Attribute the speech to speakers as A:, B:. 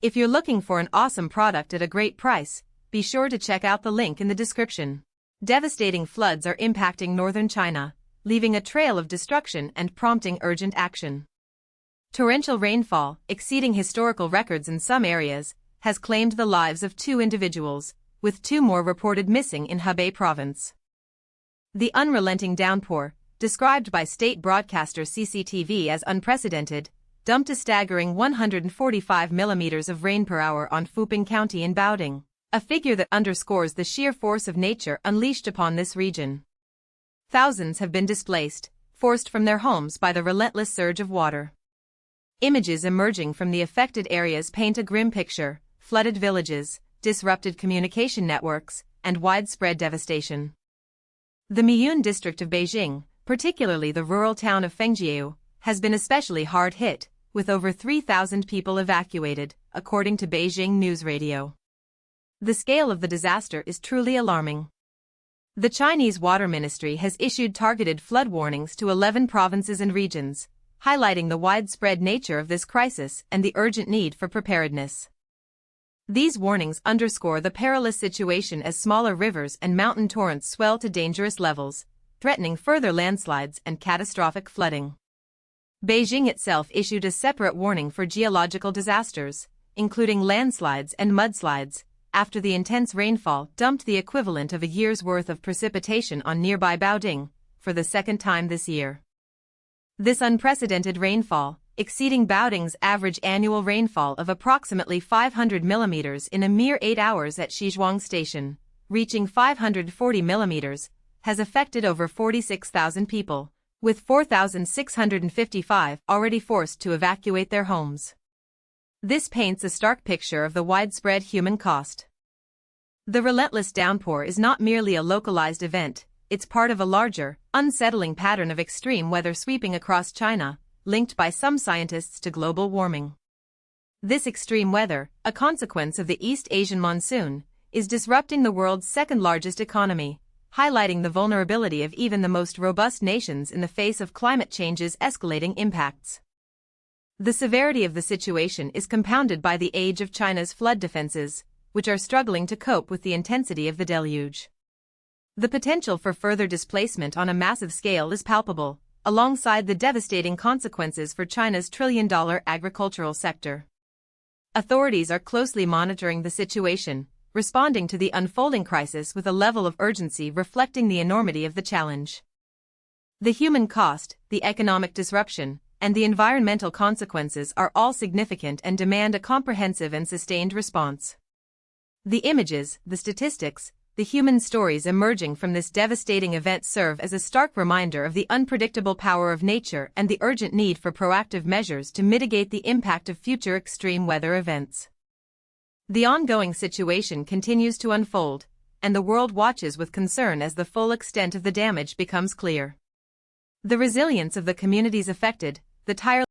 A: If you're looking for an awesome product at a great price, be sure to check out the link in the description. Devastating floods are impacting northern China, leaving a trail of destruction and prompting urgent action. Torrential rainfall, exceeding historical records in some areas, has claimed the lives of 2 individuals, with 2 more reported missing in Hebei province. The unrelenting downpour, described by state broadcaster CCTV as unprecedented, dumped a staggering 145 millimeters of rain per hour on Fuping County in Baoding, a figure that underscores the sheer force of nature unleashed upon this region. Thousands have been displaced, forced from their homes by the relentless surge of water. Images emerging from the affected areas paint a grim picture: flooded villages, disrupted communication networks, and widespread devastation. The Miyun district of Beijing, particularly the rural town of Fengjiu, has been especially hard hit, with over 3,000 people evacuated, according to Beijing News Radio. The scale of the disaster is truly alarming. The Chinese Water Ministry has issued targeted flood warnings to 11 provinces and regions, highlighting the widespread nature of this crisis and the urgent need for preparedness. These warnings underscore the perilous situation as smaller rivers and mountain torrents swell to dangerous levels, threatening further landslides and catastrophic flooding. Beijing itself issued a separate warning for geological disasters, including landslides and mudslides, after the intense rainfall dumped the equivalent of a year's worth of precipitation on nearby Baoding, for the second time this year. This unprecedented rainfall, exceeding Baoding's average annual rainfall of approximately 500 millimeters in a mere 8 hours at Xizhuang Station, reaching 540 millimeters, has affected over 46,000 people, with 4,655 already forced to evacuate their homes. This paints a stark picture of the widespread human cost. The relentless downpour is not merely a localized event, it's part of a larger, unsettling pattern of extreme weather sweeping across China, linked by some scientists to global warming. This extreme weather, a consequence of the East Asian monsoon, is disrupting the world's second-largest economy, highlighting the vulnerability of even the most robust nations in the face of climate change's escalating impacts. The severity of the situation is compounded by the age of China's flood defenses, which are struggling to cope with the intensity of the deluge. The potential for further displacement on a massive scale is palpable, alongside the devastating consequences for China's trillion-dollar agricultural sector. Authorities are closely monitoring the situation, responding to the unfolding crisis with a level of urgency reflecting the enormity of the challenge. The human cost, the economic disruption, and the environmental consequences are all significant and demand a comprehensive and sustained response. The images, the statistics, the human stories emerging from this devastating event serve as a stark reminder of the unpredictable power of nature and the urgent need for proactive measures to mitigate the impact of future extreme weather events. The ongoing situation continues to unfold, and the world watches with concern as the full extent of the damage becomes clear. The resilience of the communities affected, the tireless